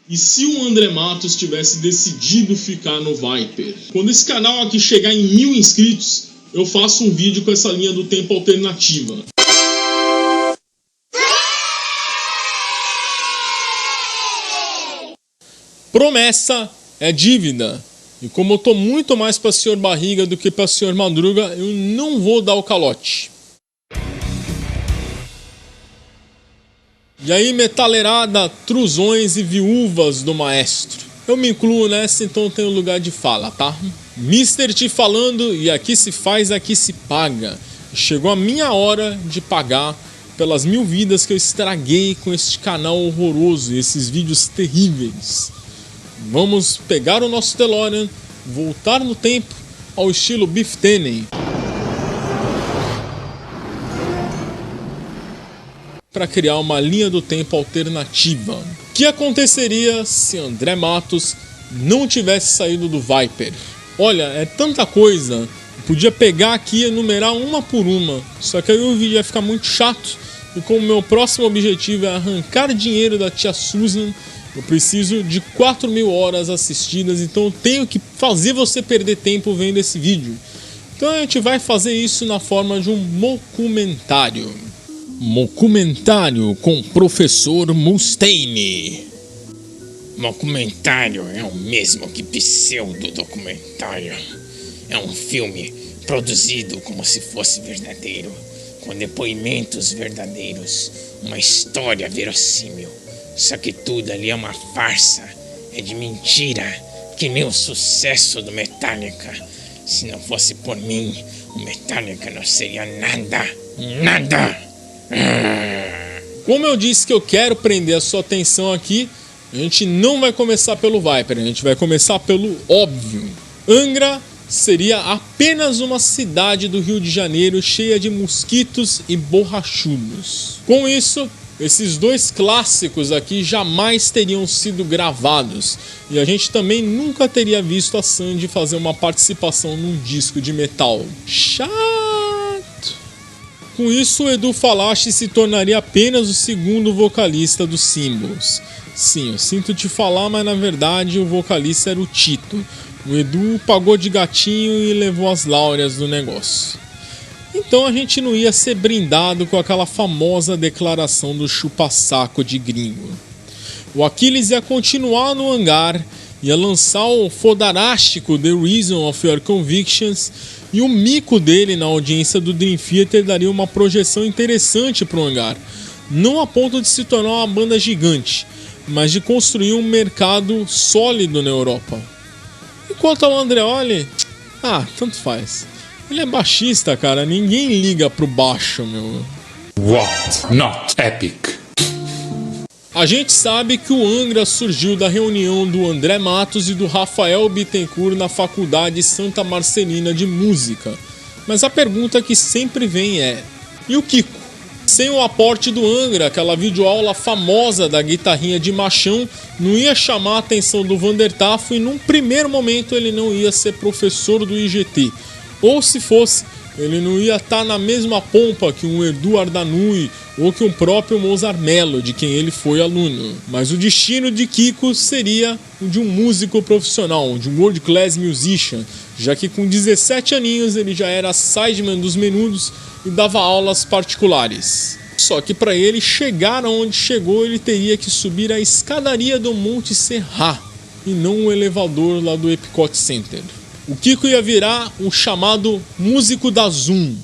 E se o André Matos tivesse decidido ficar no Viper? Quando esse canal aqui chegar em 1000 inscritos, eu faço um vídeo com essa linha do tempo alternativa. Promessa é dívida. E como eu tô muito mais para Sr. Barriga do que para Sr. Madruga, eu não vou dar o calote. E aí, metalerada, trusões e viúvas do maestro. Eu me incluo nessa, então tenho lugar de fala, tá? Mister te falando, e aqui se faz, aqui se paga. Chegou a minha hora de pagar pelas 1000 vidas que eu estraguei com este canal horroroso e esses vídeos terríveis. Vamos pegar o nosso DeLorean, voltar no tempo ao estilo Biff Tannen, para criar uma linha do tempo alternativa. O que aconteceria se André Matos não tivesse saído do Viper? Olha, é tanta coisa. Eu podia pegar aqui e enumerar uma por uma, só que aí o vídeo ia ficar muito chato. E como meu próximo objetivo é arrancar dinheiro da tia Susan, eu preciso de 4.000 horas assistidas, então eu tenho que fazer você perder tempo vendo esse vídeo. Então a gente vai fazer isso na forma de um documentário. Documentário com Professor Mustaine. Documentário é o mesmo que pseudo-documentário. É um filme produzido como se fosse verdadeiro, com depoimentos verdadeiros, uma história verossímil. Só que tudo ali é uma farsa, é de mentira, que nem o sucesso do Metallica. Se não fosse por mim, o Metallica não seria nada, nada. Como eu disse que eu quero prender a sua atenção aqui, a gente não vai começar pelo Viper, a gente vai começar pelo óbvio. Angra seria apenas uma cidade do Rio de Janeiro cheia de mosquitos e borrachudos. Com isso, esses dois clássicos aqui jamais teriam sido gravados e a gente também nunca teria visto a Sandy fazer uma participação num disco de metal. Chato! Com isso, o Edu Falaschi se tornaria apenas o segundo vocalista dos Symbols. Sim, eu sinto te falar, mas na verdade o vocalista era o Tito. O Edu pagou de gatinho e levou as láureas do negócio. Então a gente não ia ser brindado com aquela famosa declaração do chupa-saco de gringo. O Aquiles ia continuar no hangar, ia lançar o fodarástico The Reason of Your Convictions, e o mico dele na audiência do Dream Theater daria uma projeção interessante para o hangar. Não a ponto de se tornar uma banda gigante, mas de construir um mercado sólido na Europa. Enquanto ao Andreoli, tanto faz. Ele é baixista, cara, ninguém liga pro baixo, meu. What? Not epic. A gente sabe que o Angra surgiu da reunião do André Matos e do Rafael Bittencourt na Faculdade Santa Marcelina de Música. Mas a pergunta que sempre vem é: e o Kiko? Sem o aporte do Angra, aquela videoaula famosa da guitarrinha de machão não ia chamar a atenção do Vandertafo e num primeiro momento ele não ia ser professor do IGT. Ou se fosse, ele não ia estar na mesma pompa que um Edu Ardanui ou que um próprio Mozart Mello, de quem ele foi aluno. Mas o destino de Kiko seria o de um músico profissional, de um world class musician, já que com 17 aninhos ele já era sideman dos Menudos e dava aulas particulares. Só que para ele chegar aonde chegou, ele teria que subir a escadaria do Monte Serra e não o elevador lá do Epcot Center. O Kiko ia virar o chamado músico da Zoom.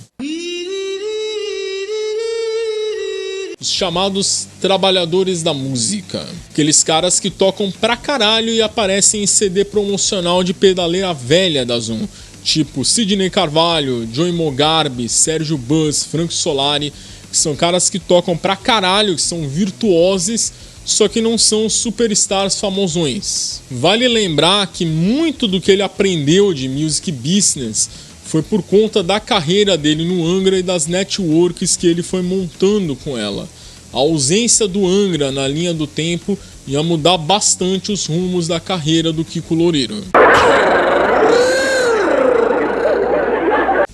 Os chamados trabalhadores da música. Aqueles caras que tocam pra caralho e aparecem em CD promocional de pedaleira velha da Zoom. Tipo Sidney Carvalho, Joey Mogarbi, Sérgio Buzz, Franco Solari. Que são caras que tocam pra caralho, que são virtuosos, só que não são superstars famosões. Vale lembrar que muito do que ele aprendeu de music business foi por conta da carreira dele no Angra e das networks que ele foi montando com ela. A ausência do Angra na linha do tempo ia mudar bastante os rumos da carreira do Kiko Loureiro.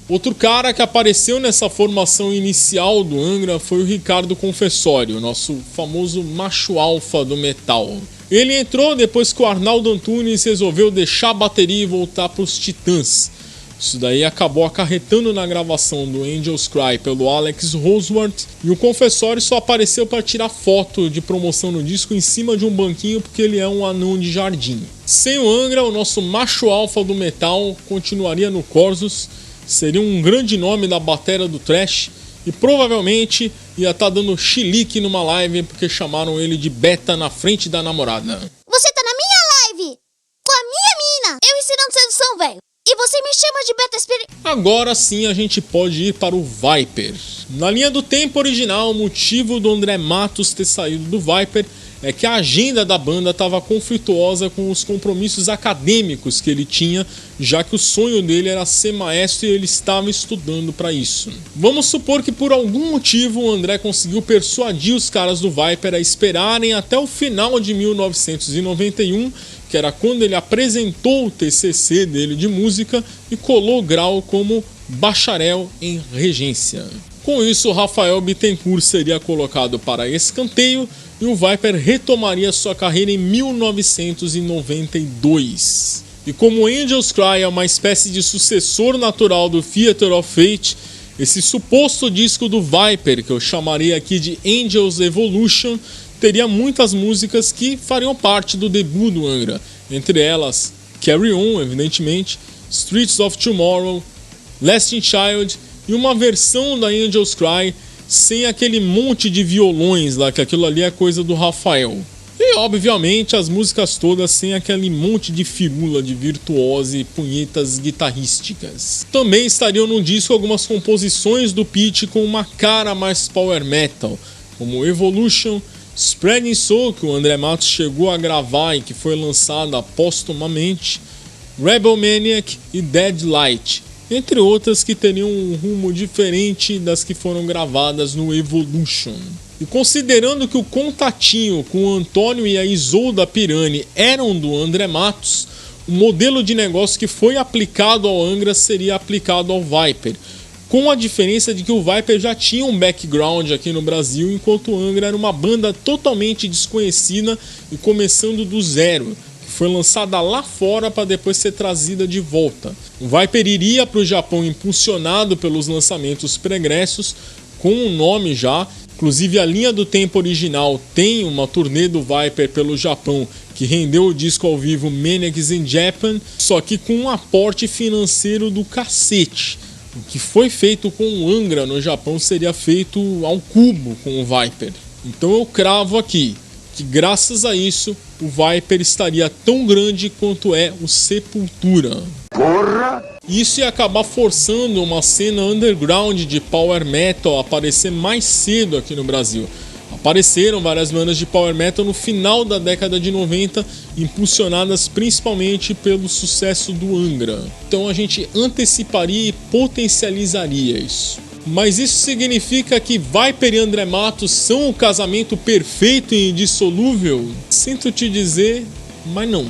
Outro cara que apareceu nessa formação inicial do Angra foi o Ricardo Confessório, nosso famoso macho alfa do metal. Ele entrou depois que o Arnaldo Antunes resolveu deixar a bateria e voltar para os Titãs. Isso daí acabou acarretando na gravação do Angels Cry pelo Alex Roseworth, e o Confessório só apareceu para tirar foto de promoção no disco em cima de um banquinho porque ele é um anão de jardim. Sem o Angra, o nosso macho alfa do metal continuaria no Corsos, seria um grande nome da batera do thrash e provavelmente ia estar dando chilique numa live porque chamaram ele de beta na frente da namorada. Você tá na minha live, com a minha mina, eu ensinando sedução, velho. E você me chama de beta spirit. Agora sim a gente pode ir para o Viper. Na linha do tempo original, o motivo do André Matos ter saído do Viper é que a agenda da banda estava conflituosa com os compromissos acadêmicos que ele tinha, já que o sonho dele era ser maestro e ele estava estudando para isso. Vamos supor que por algum motivo o André conseguiu persuadir os caras do Viper a esperarem até o final de 1991, que era quando ele apresentou o TCC dele de música e colou o grau como bacharel em regência. Com isso, Rafael Bittencourt seria colocado para escanteio e o Viper retomaria sua carreira em 1992. E como Angels Cry é uma espécie de sucessor natural do Theater of Fate, esse suposto disco do Viper, que eu chamaria aqui de Angels Evolution, teria muitas músicas que fariam parte do debut do Angra, entre elas Carry On, evidentemente, Streets of Tomorrow, Lasting Child e uma versão da Angels Cry sem aquele monte de violões lá, que aquilo ali é coisa do Rafael. E obviamente as músicas todas sem aquele monte de firula de virtuose e punhetas guitarrísticas. Também estariam no disco algumas composições do Pete com uma cara mais power metal, como Evolution, Spreading Soul, que o André Matos chegou a gravar e que foi lançada póstumamente, Rebel Maniac e Dead Light, entre outras que teriam um rumo diferente das que foram gravadas no Evolution. E considerando que o contatinho com o Antônio e a Isolda Pirani eram do André Matos, o modelo de negócio que foi aplicado ao Angra seria aplicado ao Viper, com a diferença de que o Viper já tinha um background aqui no Brasil, enquanto o Angra era uma banda totalmente desconhecida e começando do zero, que foi lançada lá fora para depois ser trazida de volta. O Viper iria para o Japão impulsionado pelos lançamentos pregressos, com um nome já. Inclusive a linha do tempo original tem uma turnê do Viper pelo Japão que rendeu o disco ao vivo Maniacs in Japan, só que com um aporte financeiro do cacete. O que foi feito com o Angra no Japão seria feito ao cubo com o Viper. Então eu cravo aqui que graças a isso o Viper estaria tão grande quanto é o Sepultura. Porra! Isso ia acabar forçando uma cena underground de power metal a aparecer mais cedo aqui no Brasil. Apareceram várias bandas de power metal no final da década de 90, impulsionadas principalmente pelo sucesso do Angra. Então a gente anteciparia e potencializaria isso. Mas isso significa que Viper e André Matos são o casamento perfeito e indissolúvel? Sinto te dizer, mas não.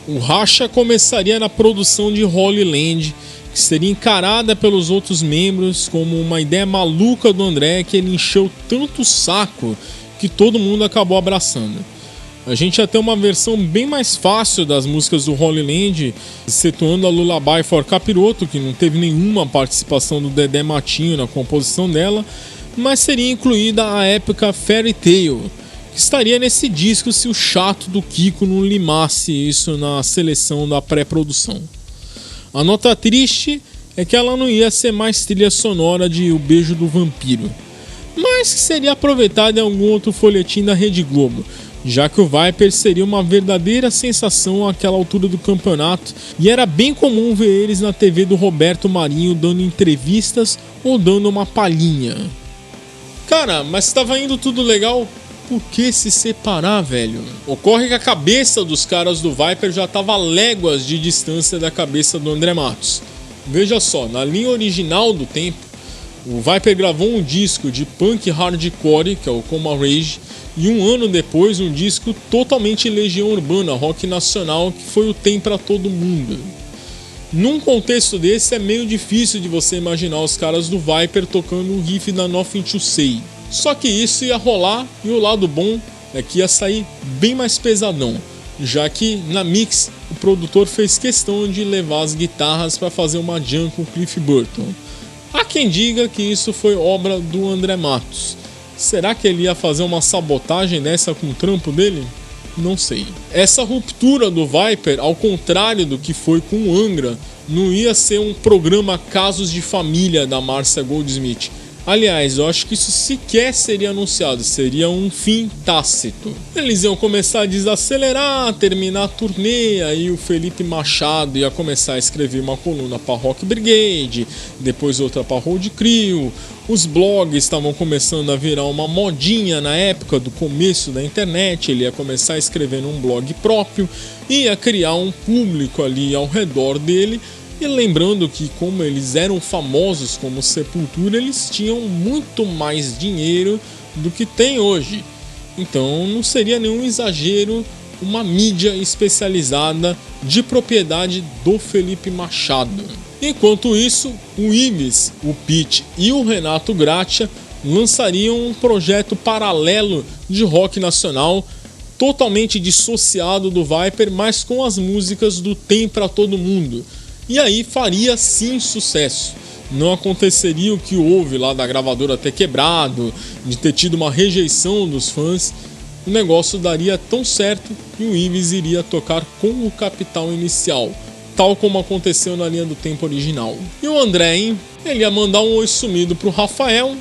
O racha começaria na produção de Holy Land, que seria encarada pelos outros membros como uma ideia maluca do André que ele encheu tanto o saco que todo mundo acabou abraçando. A gente ia ter uma versão bem mais fácil das músicas do Holy Land, excetuando a Lullaby for Capiroto, que não teve nenhuma participação do Dedé Matinho na composição dela, mas seria incluída a épica Fairy Tail, que estaria nesse disco se o chato do Kiko não limasse isso na seleção da pré-produção. A nota triste é que ela não ia ser mais trilha sonora de O Beijo do Vampiro, mas que seria aproveitada em algum outro folhetim da Rede Globo, já que o Viper seria uma verdadeira sensação àquela altura do campeonato e era bem comum ver eles na TV do Roberto Marinho dando entrevistas ou dando uma palhinha. Cara, mas estava indo tudo legal, por que se separar, velho? Ocorre que a cabeça dos caras do Viper já estava a léguas de distância da cabeça do André Matos. Veja só, na linha original do tempo, o Viper gravou um disco de punk hardcore, que é o Coma Rage, e um ano depois um disco totalmente Legião Urbana, rock nacional, que foi o Tem Pra Todo Mundo. Num contexto desse é meio difícil de você imaginar os caras do Viper tocando um riff da Nothing to Say. Só que isso ia rolar e o lado bom é que ia sair bem mais pesadão, já que na mix o produtor fez questão de levar as guitarras para fazer uma jam com Cliff Burton. Há quem diga que isso foi obra do André Matos. Será que ele ia fazer uma sabotagem dessa com o trampo dele? Não sei. Essa ruptura do Viper, ao contrário do que foi com o Angra, não ia ser um programa Casos de Família da Márcia Goldsmith. Aliás, eu acho que isso sequer seria anunciado, seria um fim tácito. Eles iam começar a desacelerar, terminar a turnê, aí o Felipe Machado ia começar a escrever uma coluna para Rock Brigade, depois outra para Road Crew. Os blogs estavam começando a virar uma modinha na época do começo da internet, ele ia começar a escrever num blog próprio, ia criar um público ali ao redor dele. E lembrando que, como eles eram famosos como Sepultura, eles tinham muito mais dinheiro do que tem hoje. Então não seria nenhum exagero uma mídia especializada de propriedade do Felipe Machado. Enquanto isso, o Ives, o Pete e o Renato Gracia lançariam um projeto paralelo de rock nacional, totalmente dissociado do Viper, mas com as músicas do Tem Pra Todo Mundo. E aí faria sim sucesso. Não aconteceria o que houve lá da gravadora ter quebrado, de ter tido uma rejeição dos fãs. O negócio daria tão certo que o Ives iria tocar com o Capital Inicial, tal como aconteceu na linha do tempo original. E o André, hein? Ele ia mandar um oi sumido pro Rafael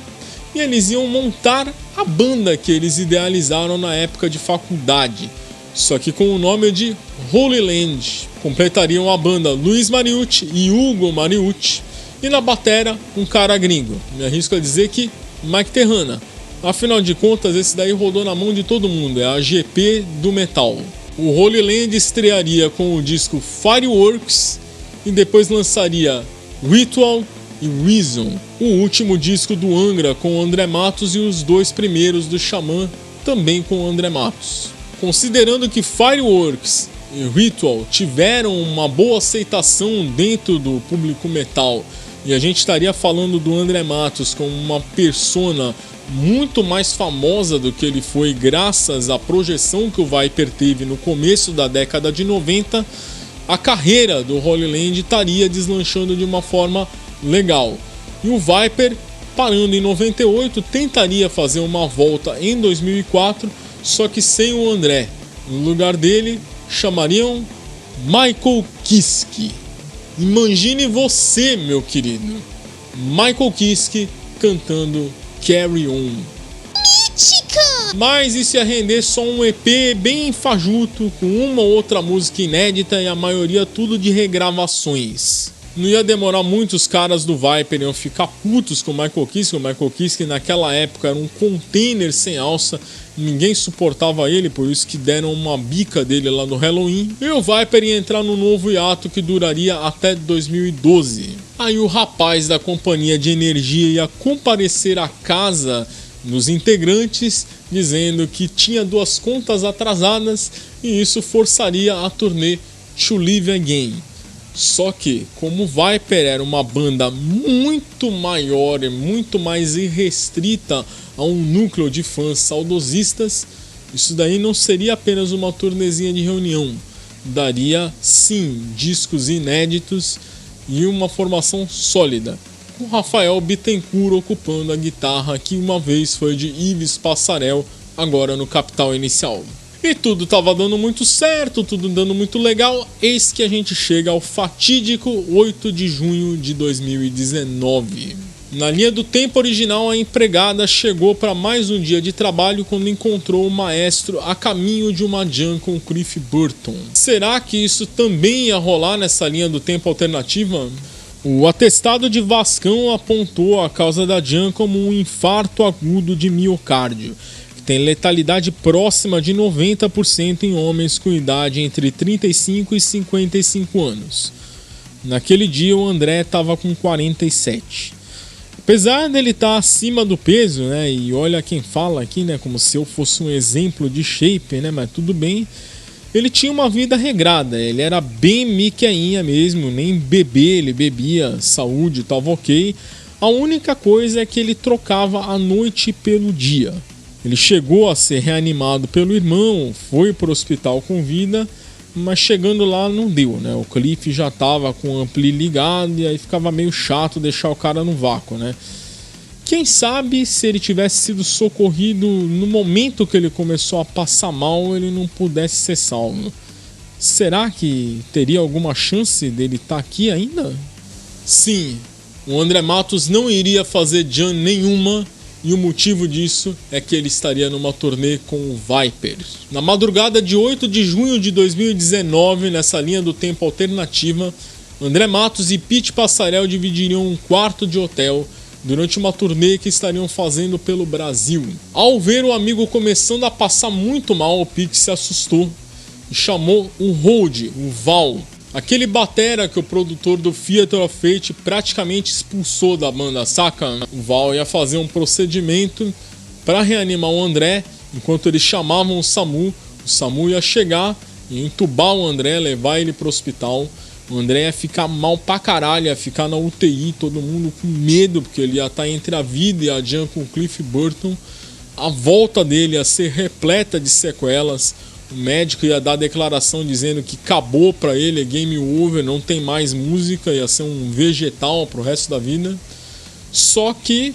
e eles iam montar a banda que eles idealizaram na época de faculdade, só que com o nome de Holy Land. Completariam a banda Luiz Mariucci e Hugo Mariucci, e na batera um cara gringo, me arrisco a dizer que Mike Terrana. Afinal de contas, esse daí rodou na mão de todo mundo, é a GP do metal. O Holy Land estrearia com o disco Fireworks e depois lançaria Ritual e Reason, o último disco do Angra com o André Matos e os dois primeiros do Xamã, também com o André Matos. Considerando que Fireworks e Ritual tiveram uma boa aceitação dentro do público metal, e a gente estaria falando do André Matos como uma persona muito mais famosa do que ele foi graças à projeção que o Viper teve no começo da década de 90, a carreira do Holy Land estaria deslanchando de uma forma legal. E o Viper, parando em 98, tentaria fazer uma volta em 2004, só que sem o André. No lugar dele, chamariam Michael Kiske. Imagine você, meu querido, Michael Kiske cantando Carry On. Mítica! Mas isso ia render só um EP bem fajuto, com uma ou outra música inédita e a maioria tudo de regravações. Não ia demorar muito, os caras do Viper iam ficar putos com o Michael Kiske. O Michael Kiske naquela época era um container sem alça, ninguém suportava ele, por isso que deram uma bica dele lá no Halloween. E o Viper ia entrar no novo hiato que duraria até 2012. Aí o rapaz da companhia de energia ia comparecer à casa dos integrantes, dizendo que tinha 2 contas atrasadas e isso forçaria a turnê To Live Again. Só que, como o Viper era uma banda muito maior e muito mais irrestrita a um núcleo de fãs saudosistas, isso daí não seria apenas uma turnezinha de reunião. Daria, sim, discos inéditos e uma formação sólida, com Rafael Bittencourt ocupando a guitarra que uma vez foi de Ives Passarel, agora no Capital Inicial. E tudo estava dando muito certo, tudo dando muito legal, eis que a gente chega ao fatídico 8 de junho de 2019. Na linha do tempo original, a empregada chegou para mais um dia de trabalho quando encontrou o maestro a caminho de uma jam com Cliff Burton. Será que isso também ia rolar nessa linha do tempo alternativa? O atestado de Vascão apontou a causa da jam como um infarto agudo de miocárdio, tem letalidade próxima de 90% em homens com idade entre 35 e 55 anos. Naquele dia o André estava com 47. Apesar dele estar acima do peso, né, e olha quem fala aqui, né, como se eu fosse um exemplo de shape, né, mas tudo bem, ele tinha uma vida regrada, ele era bem miqueinha mesmo, nem beber ele bebia, saúde estava ok. A única coisa é que ele trocava a noite pelo dia. Ele chegou a ser reanimado pelo irmão, foi para o hospital com vida, mas chegando lá não deu, né? O Cliff já estava com o ampli ligado e aí ficava meio chato deixar o cara no vácuo, né? Quem sabe se ele tivesse sido socorrido no momento que ele começou a passar mal, ele não pudesse ser salvo. Será que teria alguma chance dele estar aqui ainda? Sim, o André Matos não iria fazer jam nenhuma. E o motivo disso é que ele estaria numa turnê com o Viper. Na madrugada de 8 de junho de 2019, nessa linha do tempo alternativa, André Matos e Pete Passarel dividiriam um quarto de hotel durante uma turnê que estariam fazendo pelo Brasil. Ao ver o amigo começando a passar muito mal, o Pete se assustou e chamou o Hold, o Val, aquele batera que o produtor do Theater of Fate praticamente expulsou da banda, saca? O Val ia fazer um procedimento para reanimar o André, enquanto eles chamavam o SAMU ia chegar e entubar o André, levar ele pro hospital. O André ia ficar mal pra caralho, ia ficar na UTI, todo mundo com medo, porque ele ia estar entre a vida e a jam com o Cliff Burton. A volta dele ia ser repleta de sequelas. O médico ia dar declaração dizendo que acabou pra ele, é game over, não tem mais música, ia ser um vegetal pro resto da vida. Só que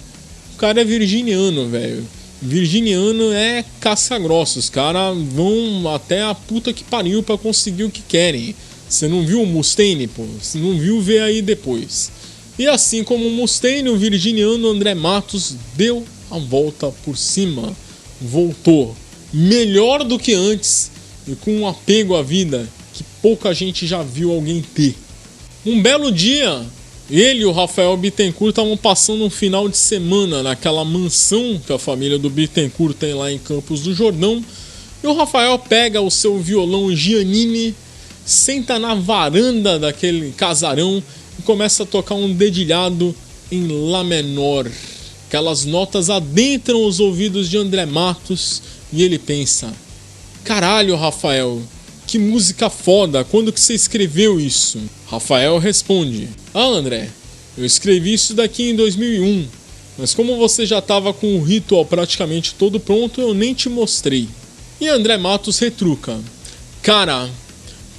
o cara é virginiano, velho. Virginiano é casca-grossa, os caras vão até a puta que pariu pra conseguir o que querem. Você não viu o Mustaine, pô? Você não viu, vê aí depois. E assim como o Mustaine, o virginiano André Matos deu a volta por cima. Voltou melhor do que antes e com um apego à vida que pouca gente já viu alguém ter. Um belo dia, ele e o Rafael Bittencourt estavam passando um final de semana naquela mansão que a família do Bittencourt tem lá em Campos do Jordão. E o Rafael pega o seu violão Giannini, senta na varanda daquele casarão e começa a tocar um dedilhado em Lá menor. Aquelas notas adentram os ouvidos de André Matos e ele pensa: caralho, Rafael, que música foda, quando que você escreveu isso? Rafael responde: ah, André, eu escrevi isso daqui em 2001, mas como você já estava com o ritual praticamente todo pronto, eu nem te mostrei. E André Matos retruca: cara,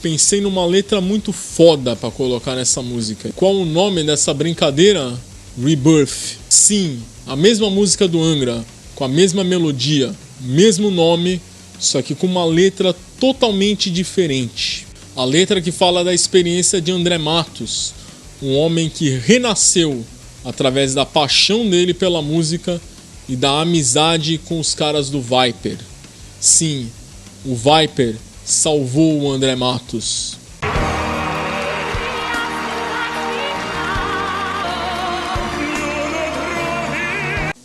pensei numa letra muito foda pra colocar nessa música. Qual o nome dessa brincadeira? Rebirth. Sim, a mesma música do Angra, com a mesma melodia, mesmo nome, só que com uma letra totalmente diferente. A letra que fala da experiência de André Matos, um homem que renasceu através da paixão dele pela música e da amizade com os caras do Viper. Sim, o Viper salvou o André Matos.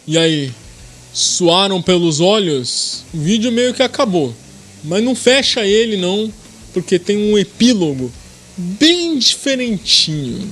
E aí, suaram pelos olhos? O vídeo meio que acabou, mas não fecha ele não, porque tem um epílogo bem diferentinho.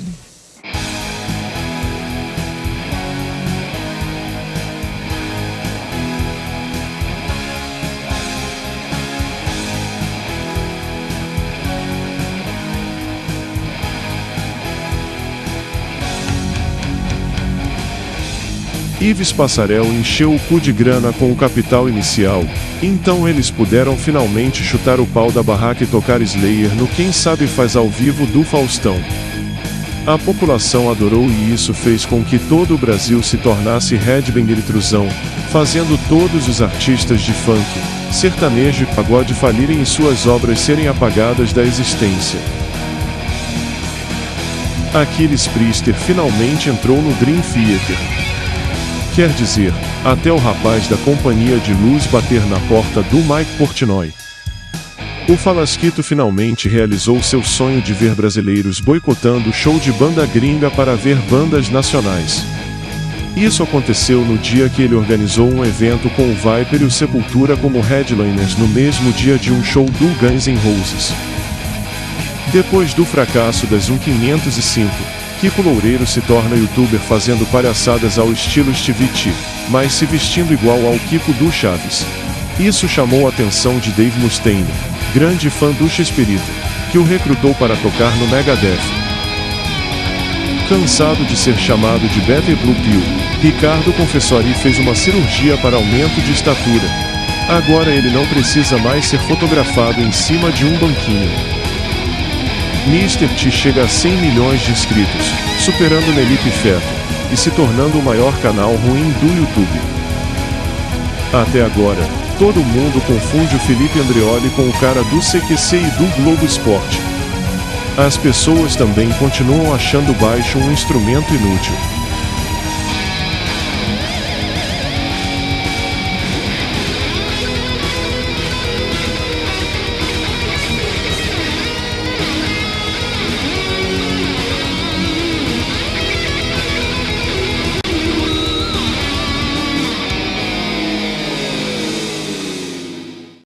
Ives Passarel encheu o cu de grana com o capital inicial, então eles puderam finalmente chutar o pau da barraca e tocar Slayer no Quem Sabe Faz ao Vivo do Faustão. A população adorou e isso fez com que todo o Brasil se tornasse headbanger e truzão, fazendo todos os artistas de funk, sertanejo e pagode falirem e suas obras serem apagadas da existência. Aquiles Priester finalmente entrou no Dream Theater. Quer dizer, até o rapaz da companhia de luz bater na porta do Mike Portnoy. O Falasquito finalmente realizou seu sonho de ver brasileiros boicotando o show de banda gringa para ver bandas nacionais. Isso aconteceu no dia que ele organizou um evento com o Viper e o Sepultura como headliners no mesmo dia de um show do Guns N' Roses. Depois do fracasso das 1505, Kiko Loureiro se torna youtuber fazendo palhaçadas ao estilo Stevie T, mas se vestindo igual ao Kiko do Chaves. Isso chamou a atenção de Dave Mustaine, grande fã do Chespirito, que o recrutou para tocar no Megadeth. Cansado de ser chamado de Better Blue Pill, Ricardo Confessori fez uma cirurgia para aumento de estatura. Agora ele não precisa mais ser fotografado em cima de um banquinho. Mr. T chega a 100 milhões de inscritos, superando Nelipe Feto, e se tornando o maior canal ruim do YouTube. Até agora, todo mundo confunde o Felipe Andreoli com o cara do CQC e do Globo Esporte. As pessoas também continuam achando baixo um instrumento inútil.